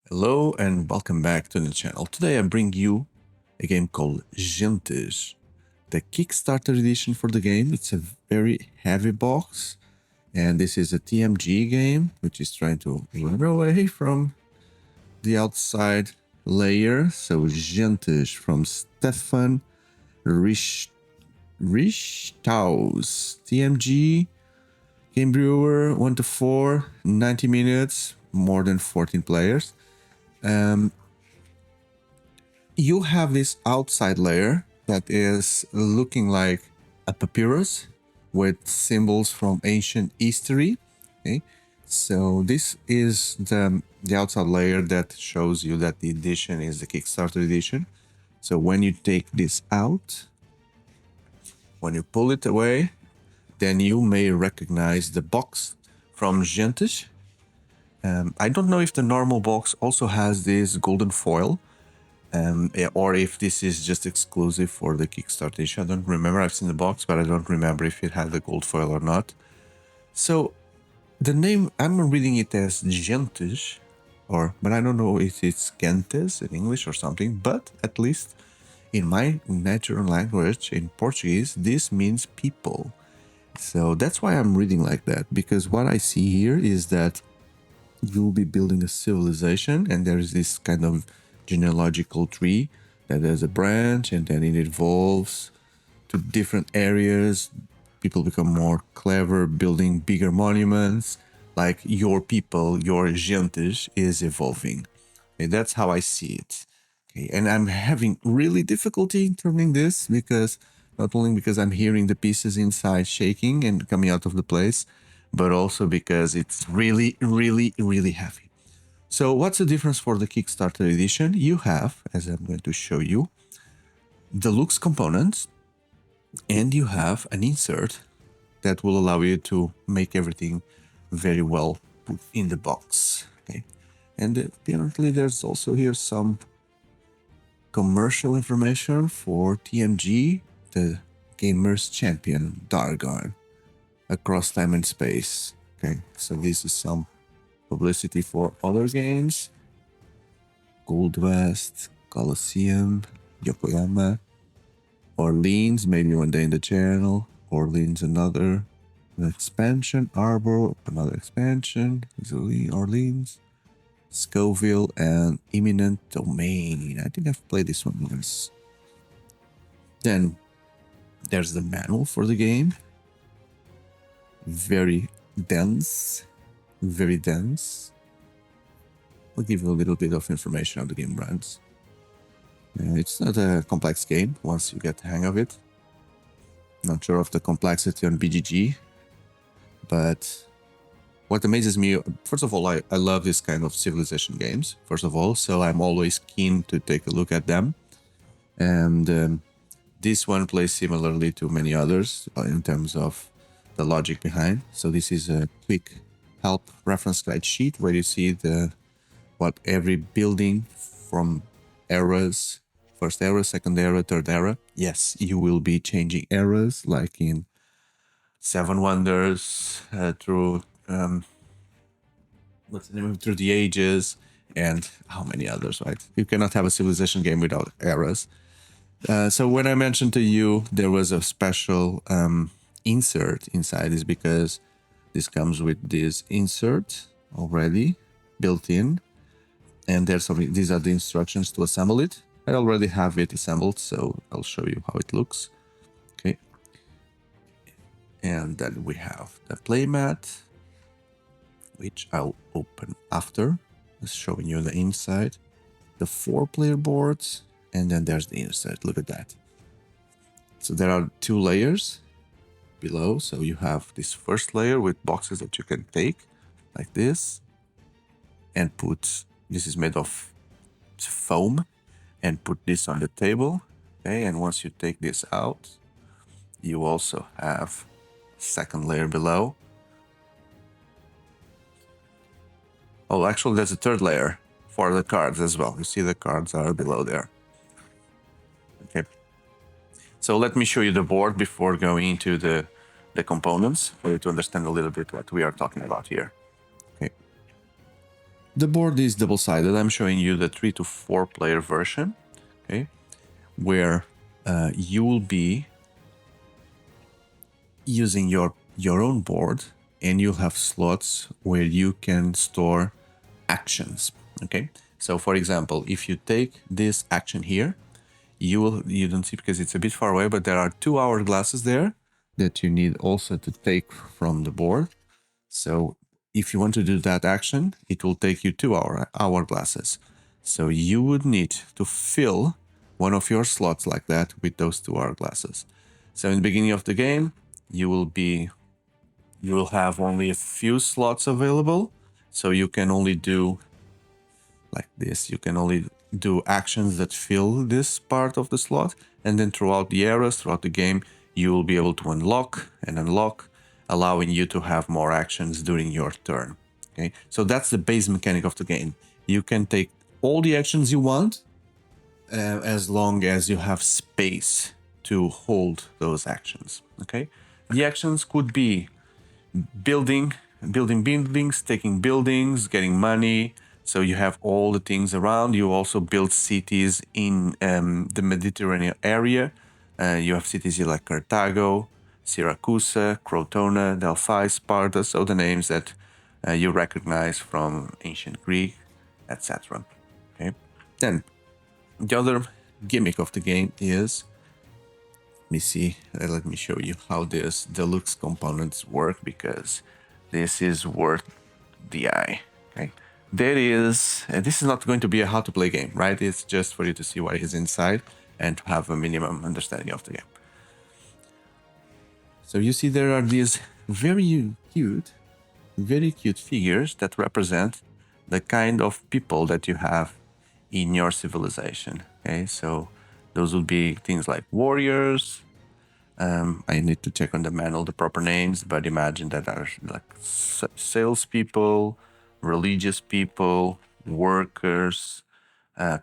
Hello and welcome back to the channel. Today I bring you a game called Gentes, the Kickstarter edition for the game. It's a very heavy box, and this is a TMG game, which is trying to run away from the outside layer. So Gentes from Stefan Richthaus, TMG, game brewer, 1 to 4, 90 minutes, more than 14 players. You have this outside layer that is looking like a papyrus with symbols from ancient history. Okay, so this is the outside layer that shows you that the edition is the Kickstarter edition. So when you take this out, when you pull it away, then you may recognize the box from Gentes. I don't know if the normal box also has this golden foil, or if this is just exclusive for the Kickstarter issue. I don't remember. I've seen the box, but I don't remember if it had the gold foil or not. So the name, I'm reading it as Gentes, but I don't know if it's Gentes in English or something, but at least in my natural language, in Portuguese, this means people. So that's why I'm reading like that, because what I see here is that you'll be building a civilization, and there's this kind of genealogical tree that has a branch, and then it evolves to different areas. People become more clever, building bigger monuments. Like your people, your gentes is evolving. Okay, that's how I see it. Okay, and I'm having really difficulty in turning this, because not only because I'm hearing the pieces inside shaking and coming out of the place, but also because it's really, really, really heavy. So what's the difference for the Kickstarter edition? You have, as I'm going to show you, Deluxe Components, and you have an insert that will allow you to make everything very well put in the box. Okay, and apparently there's also here some commercial information for TMG, the Gamers Champion Dargon, across time and space. Okay, so this is some publicity for other games: Gold West, Colosseum, Yokoyama, Orleans, maybe one day in the channel. Orleans, an expansion. Arbor, another expansion. Orleans, Scoville, and Imminent Domain. I think I've played this one once. Then there's the manual for the game. Very dense. Very dense. I'll give you a little bit of information how the game runs. It's not a complex game once you get the hang of it. Not sure of the complexity on BGG, but what amazes me, first of all, I love this kind of civilization games, first of all, so I'm always keen to take a look at them. And this one plays similarly to many others in terms of the logic behind. So this is a quick help reference guide sheet where you see what every building from eras, first era, second era, third era. Yes, you will be changing eras, like in Seven Wonders, through what's the name of it? Through the ages, and how many others, right? You cannot have a civilization game without eras. So when I mentioned to you there was a special insert inside, is because this comes with this insert already built in, and these are the instructions to assemble it. I already have it assembled, so I'll show you how it looks. Okay. And then we have the playmat, which I'll open after, just showing you the inside. The 4-player boards, and then there's the insert. Look at that. So there are 2 layers below. So you have this first layer with boxes that you can take, like this, and put, this is made of foam, and put this on the table. Okay, and once you take this out, you also have second layer below. Oh, actually there's a third layer for the cards as well. You see the cards are below there. Okay, so let me show you the board before going into the components, for you to understand a little bit what we are talking about here. Okay, The board is double-sided. I'm showing you the 3 to 4 player version, okay, where you will be using your own board, and you'll have slots where you can store actions. Okay, so for example, if you take this action here, you don't see because it's a bit far away, but there are 2 hourglasses there that you need also to take from the board. So if you want to do that action, it will take you 2 hourglasses. So you would need to fill one of your slots like that with those 2 hourglasses. So in the beginning of the game, you will have only a few slots available. So you can only do like this. You can only do actions that fill this part of the slot. And then throughout the eras, throughout the game, you will be able to unlock and unlock, allowing you to have more actions during your turn. Okay, so that's the base mechanic of the game. You can take all the actions you want as long as you have space to hold those actions. Okay, the actions could be building buildings, taking buildings, getting money. So you have all the things around. You also build cities in the Mediterranean area. You have cities like Carthago, Syracuse, Crotona, Delphi, Sparta. So the names that you recognize from ancient Greek, etc. Okay. Then the other gimmick of the game is, let me show you how this deluxe components work, because this is worth the eye. Okay, this is not going to be a how to play game, right? It's just for you to see what is inside and to have a minimum understanding of the game. So you see there are these very cute figures that represent the kind of people that you have in your civilization. Okay, so those would be things like warriors. I need to check on the manual the proper names, but imagine that are like salespeople, religious people, workers,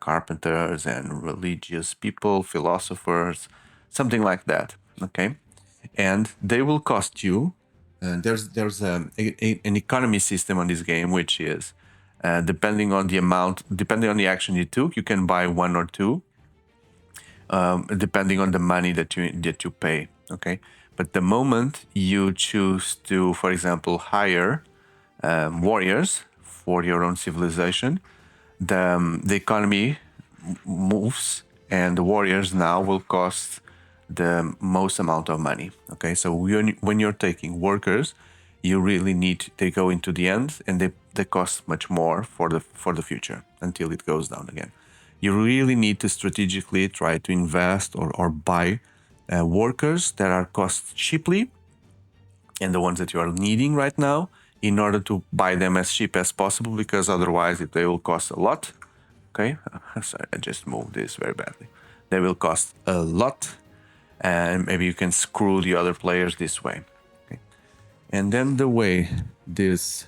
carpenters, and religious people, philosophers, something like that. Okay, and they will cost you. There's an economy system on this game, which is depending on the action you took, you can buy 1 or 2. Depending on the money that you pay. Okay, but the moment you choose to, for example, hire warriors for your own civilization, the economy moves, and the warriors now will cost the most amount of money. Okay, so when you're taking workers, you really need they go into the end, and they cost much more for the future until it goes down again. You really need to strategically try to invest or buy workers that are cost cheaply, and the ones that you are needing right now, in order to buy them as cheap as possible, because otherwise they will cost a lot. Okay, sorry, I just moved this very badly. They will cost a lot, and maybe you can screw the other players this way. Okay, and then the way this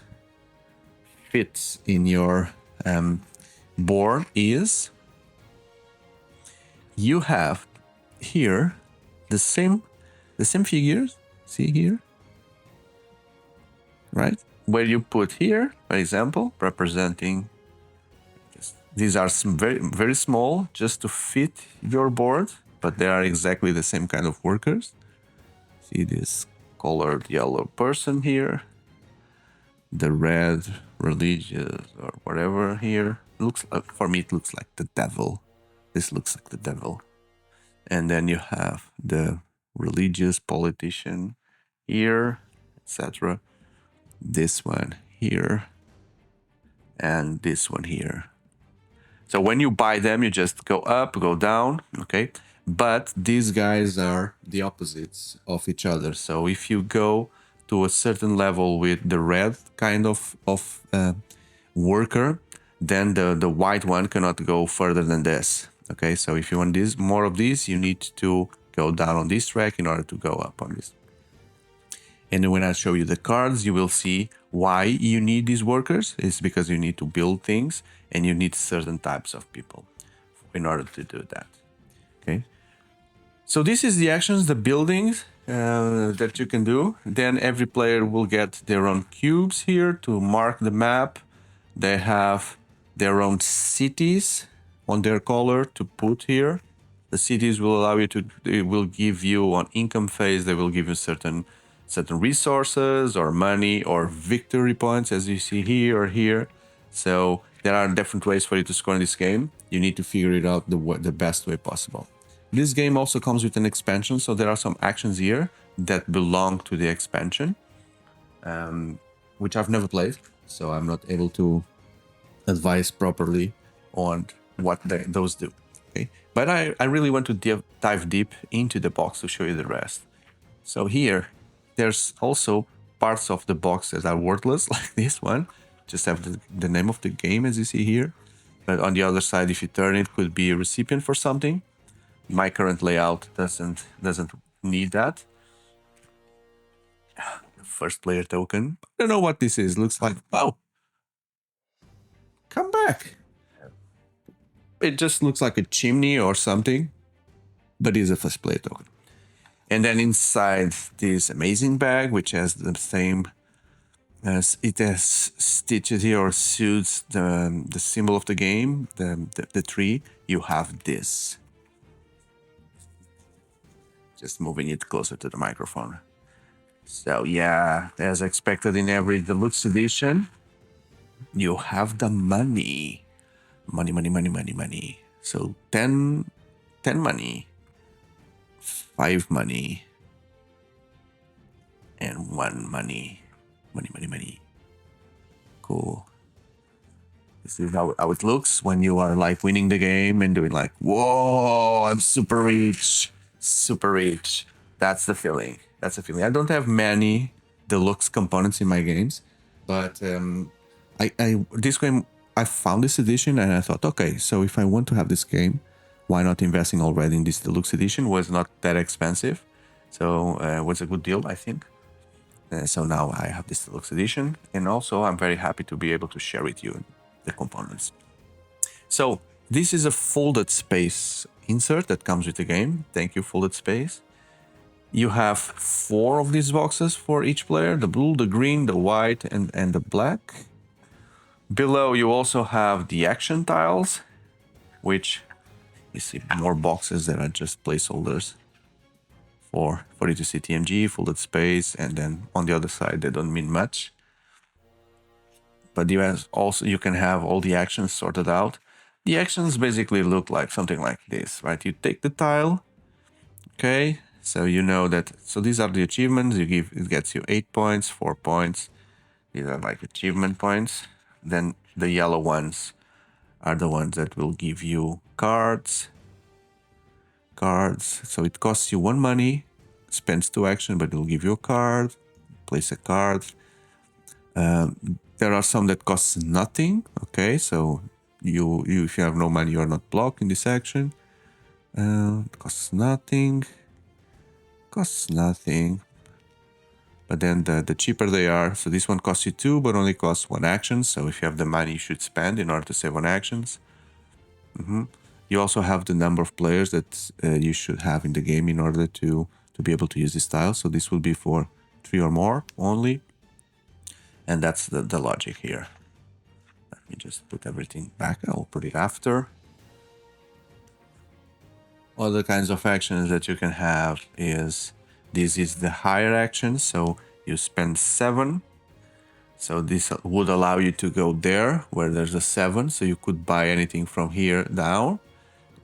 fits in your board is, you have here the same figures. See here, right? Where you put here, for example, representing. These are some very small, just to fit your board, but they are exactly the same kind of workers. See this colored yellow person here, the red religious or whatever here. Looks for me, it looks like the devil. This looks like the devil. And then you have the religious politician here, etc. This one here, and this one here. So when you buy them, you just go up, go down, okay? But these guys are the opposites of each other. So if you go to a certain level with the red kind of worker, then the white one cannot go further than this. Okay, so if you want more of these, you need to go down on this track in order to go up on this. And then when I show you the cards, you will see why you need these workers. It's because you need to build things, and you need certain types of people in order to do that. Okay. So this is the actions, the buildings that you can do. Then every player will get their own cubes here to mark the map, They have their own cities on their color to put here. The cities will allow you to, they will give you on income phase, they will give you certain resources or money or victory points, as you see here or here. So there are different ways for you to score in this game. You need to figure it out the best way possible. This game also comes with an expansion, so there are some actions here that belong to the expansion, which I've never played, so I'm not able to advise properly on what those do. Okay, but I really want to dive deep into the box to show you the rest. So here, there's also parts of the box that are worthless, like this one. Just have the name of the game, as you see here. But on the other side, if you turn it, could be a recipient for something. My current layout doesn't need that. First player token. I don't know what this is. Looks like, oh, come back. It just looks like a chimney or something, but it's a first player token. And then inside this amazing bag, which has the same as it has stitches here or suits the symbol of the game, the tree, you have this. Just moving it closer to the microphone. So yeah, as expected in every deluxe edition, you have the money. Money, money, money, money, money. So 10 money, 5 money, and 1 money. Money, money, money. Cool. This is how it looks when you are like winning the game and doing like, whoa, I'm super rich, super rich. That's the feeling. That's the feeling. I don't have many deluxe components in my games, but this game, I found this edition and I thought, okay, so if I want to have this game, why not investing already in this deluxe edition? Was not that expensive, so it was a good deal, I think. So now I have this deluxe edition, and also I'm very happy to be able to share with you the components. So this is a folded space insert that comes with the game. Thank you, folded space. You have 4 of these boxes for each player: the blue, the green, the white, and the black. Below you also have the action tiles, which you see more boxes that are just placeholders for you to see TMG, folded space, and then on the other side they don't mean much. But you can have all the actions sorted out. The actions basically look like something like this, right? You take the tile, okay? So you know that, so these are the achievements. It gets you 8 points, 4 points. These are like achievement points. Then the yellow ones are the ones that will give you cards. So it costs you 1 money, spends 2 action, but it will give you a card. Place a card. There are some that cost nothing. Okay, so if you have no money, you are not blocked in this action. Costs nothing. Costs nothing. But then the cheaper they are. So this one costs you 2, but only costs 1 action. So if you have the money, you should spend in order to save 1 actions. You also have the number of players that you should have in the game in order to be able to use this tile. So this will be for 3 or more only. And that's the logic here. Let me just put everything back. I'll put it after. Other kinds of actions that you can have is, this is the higher action. So you spend 7. So this would allow you to go there where there's a 7. So you could buy anything from here down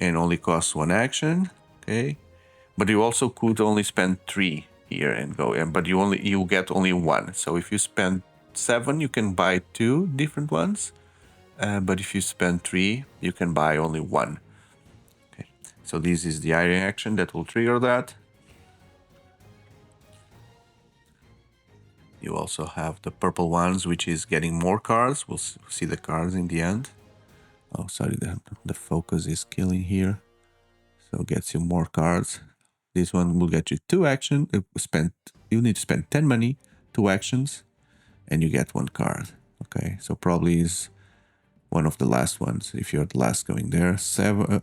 and only cost 1 action. Okay. But you also could only spend 3 here and go in, but you get only 1. So if you spend 7, you can buy 2 different ones. But if you spend 3, you can buy only 1. Okay. So this is the iron action that will trigger that. You also have the purple ones, which is getting more cards. We'll see the cards in the end. Oh, sorry, the focus is killing here. So it gets you more cards. This one will get you 2 action. You need to spend 10 money, 2 actions, and you get 1 card. Okay, so probably is one of the last ones. If you're the last going there,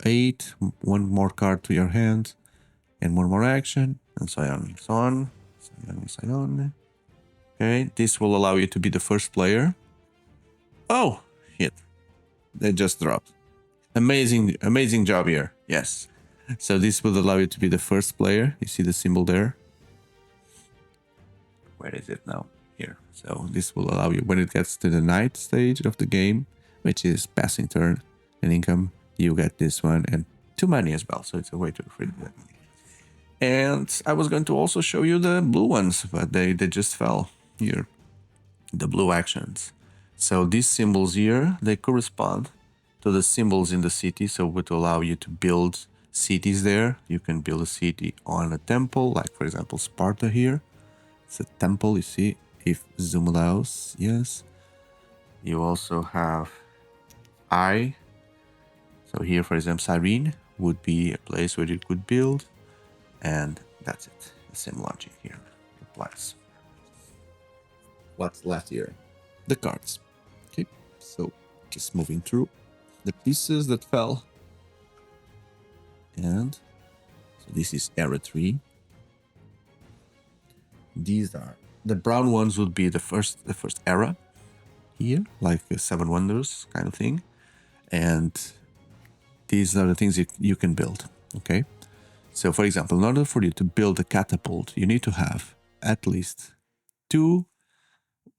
8, 1 more card to your hand, and 1 more action, and so on and so on. So on. Okay, this will allow you to be the first player. Oh, They just dropped. Amazing job here. Yes. So this will allow you to be the first player. You see the symbol there? Where is it now? Here. So this will allow you, when it gets to the night stage of the game, which is passing turn and income, you get this one and 2 money as well. So it's a way to free that. And I was going to also show you the blue ones, but they just fell here. The blue actions. So these symbols here, they correspond to the symbols in the city. So it would allow you to build cities there. You can build a city on a temple, like for example, Sparta here. It's a temple, you see, if zoom allows, yes. You also have I. So here, for example, Cyrene would be a place where you could build. And that's it. The same logic here applies. What's left here? The cards. Okay, so just moving through the pieces that fell. And so this is era 3. These are the brown ones would be the first era here, like a 7 wonders kind of thing. And these are the things you can build. Okay. So for example, in order for you to build a catapult, you need to have at least 2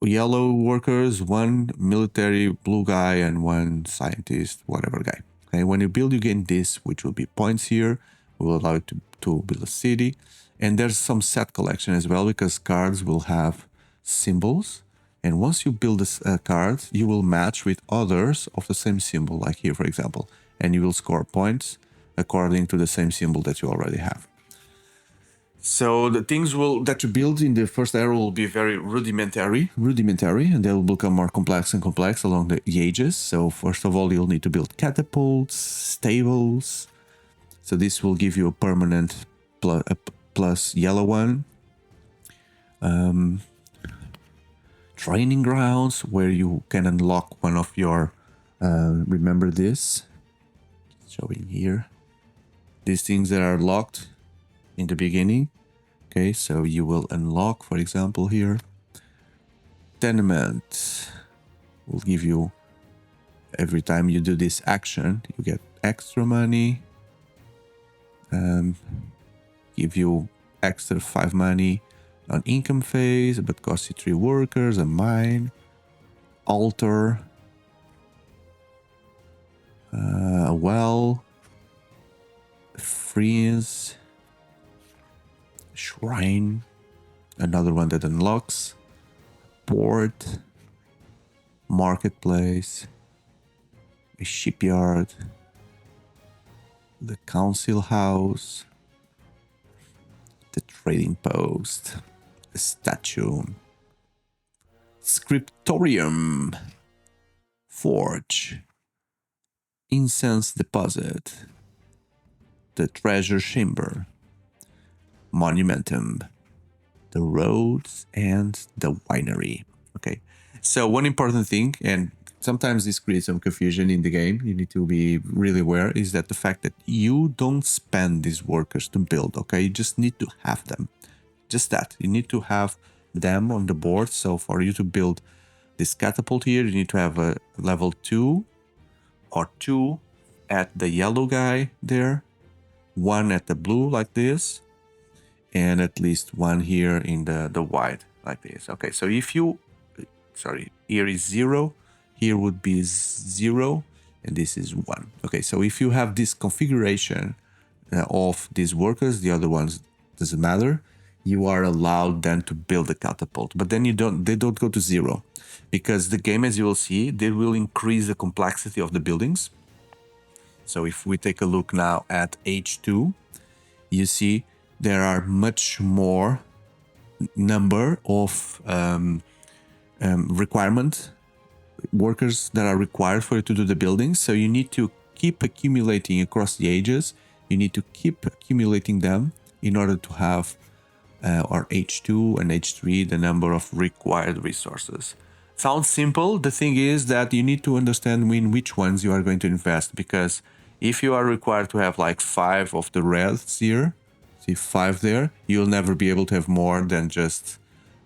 yellow workers, 1 military blue guy, and 1 scientist, whatever guy. Okay, when you build, you gain this, which will be points here. Will allow you to build a city. And there's some set collection as well, because cards will have symbols. And once you build a card, you will match with others of the same symbol, like here, for example. And you will score points according to the same symbol that you already have. So the things that you build in the first era will be very rudimentary, and they will become more complex and complex along the ages. So first of all, you'll need to build catapults, stables. So this will give you a permanent plus yellow one. Training grounds where you can unlock one of your, remember this, showing here, these things that are locked in the beginning. Okay, so you will unlock, for example, here, tenement will give you, every time you do this action, you get extra money, give you extra 5 money on income phase, but costs you 3 workers, a mine, altar, a well, freeze, shrine, another one that unlocks, port, marketplace, a shipyard, the council house, the trading post, a statue, scriptorium, forge, incense deposit, the treasure chamber, monumentum, the roads, and the winery. Okay, so one important thing, and sometimes this creates some confusion in the game, you need to be really aware, is that the fact that you don't spend these workers to build. Okay, you just need to have them. Just that, you need to have them on the board. So for you to build this catapult here, you need to have a level 2 or 2 at the yellow guy there, 1 at the blue like this, and at least 1 here in the white like this. Okay, so if you, sorry, here is 0, here would be 0, and this is 1. Okay, so if you have this configuration of these workers, the other ones doesn't matter, you are allowed then to build a catapult. But then they don't go to 0, because the game, as you will see, they will increase the complexity of the buildings. So if we take a look now at H2, you see there are much more number of requirement workers that are required for you to do the buildings. So you need to keep accumulating across the ages. You need to keep accumulating them in order to have or H2 and H3, the number of required resources. Sounds simple. The thing is that you need to understand in which ones you are going to invest, because if you are required to have like 5 of the reds here, see 5 there, you'll never be able to have more than just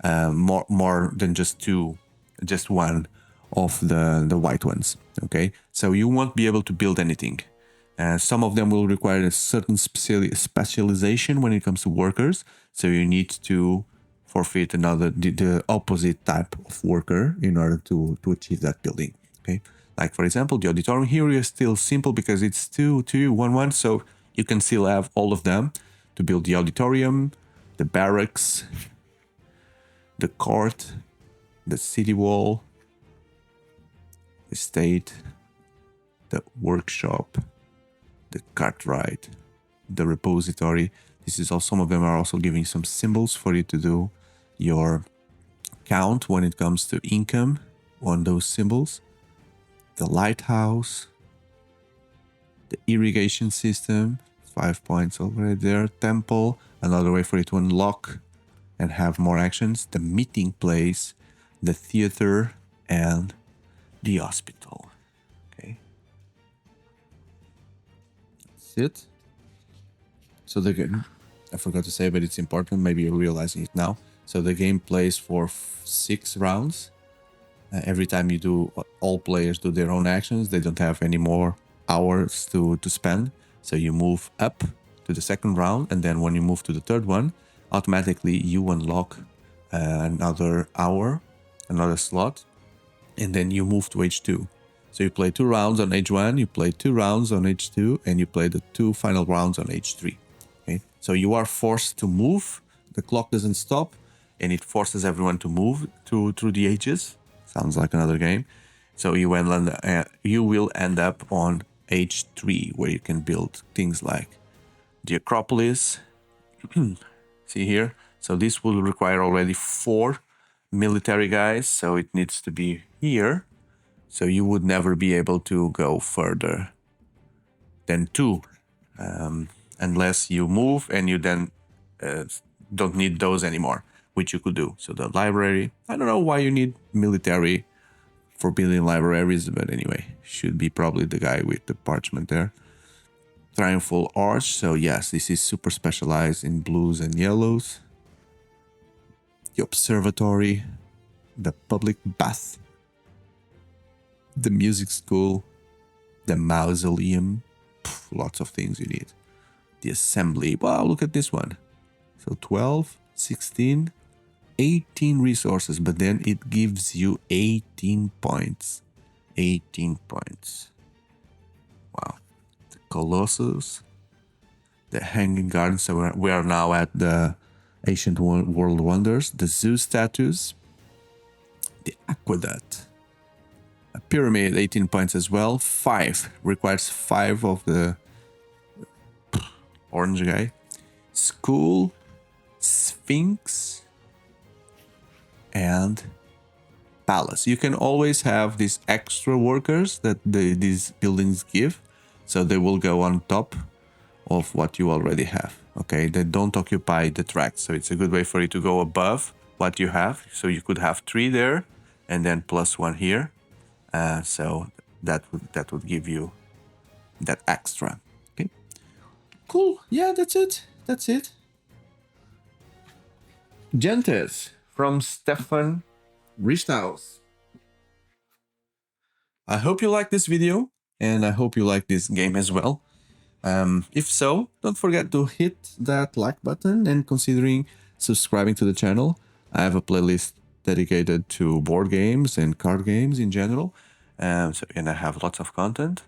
more than just 2, just 1 of the white ones. Okay, so you won't be able to build anything. Some of them will require a certain specialization when it comes to workers, so you need to forfeit the opposite type of worker in order to achieve that building. Okay, like for example, the auditorium here is still simple because it's 2, 2, 1, 1, so you can still have all of them to build the auditorium, the barracks, the court, the city wall, the state, the workshop, the cartwright, the repository. This is all. Some of them are also giving some symbols for you to do your count when it comes to income on those symbols. The lighthouse, the irrigation system, 5 points already there. Temple, another way for you to unlock and have more actions. The meeting place, the theater, and the hospital. Okay, that's it. So the game, I forgot to say, but it's important. Maybe you're realizing it now. So the game plays for 6 rounds. Every time you do, all players do their own actions. They don't have any more hours to spend. So you move up to the second round, and then when you move to the third one, automatically you unlock another hour, another slot, and then you move to H2. So you play 2 rounds on H1, you play 2 rounds on H2, and you play the 2 final rounds on H3. Okay? So you are forced to move. The clock doesn't stop, and it forces everyone to move through the ages. Sounds like another game. So you will end up on H3, where you can build things like the Acropolis. See here? So this will require already 4 military guys, so it needs to be here. So you would never be able to go further than 2, unless you move and you then don't need those anymore, which you could do. So the library, I don't know why you need military for building libraries, but anyway, should be probably the guy with the parchment there. Triumphal Arch, so yes, this is super specialized in blues and yellows. The observatory, the public bath, the music school, the mausoleum, lots of things you need. The assembly, wow, look at this one. So 12, 16, 18 resources, but then it gives you 18 points. 18 points. Wow. The Colossus, the Hanging Garden, so we are now at the Ancient World Wonders, the Zoo statues, the Aqueduct, a pyramid, 18 points as well. 5 requires 5 of the orange guy. School, Sphinx, and palace. You can always have these extra workers that these buildings give, so they will go on top of what you already have. Okay, they don't occupy the tracks, so it's a good way for you to go above what you have. So you could have 3 there, and then plus 1 here. So that would give you that extra. Okay, cool. Yeah, that's it. That's it. Gentes from Stefan Richthaus. I hope you like this video, and I hope you like this game as well. If so, don't forget to hit that like button and considering subscribing to the channel. I have a playlist dedicated to board games and card games in general, and I have lots of content.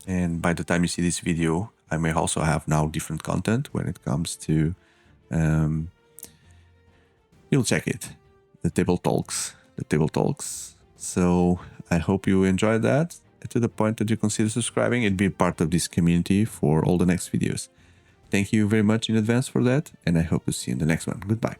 And by the time you see this video, I may also have now different content when it comes to, you'll check it, the table talks. So I hope you enjoyed that to the point that you consider subscribing and be part of this community for all the next videos. Thank you very much in advance for that, and I hope to see you in the next one. Goodbye.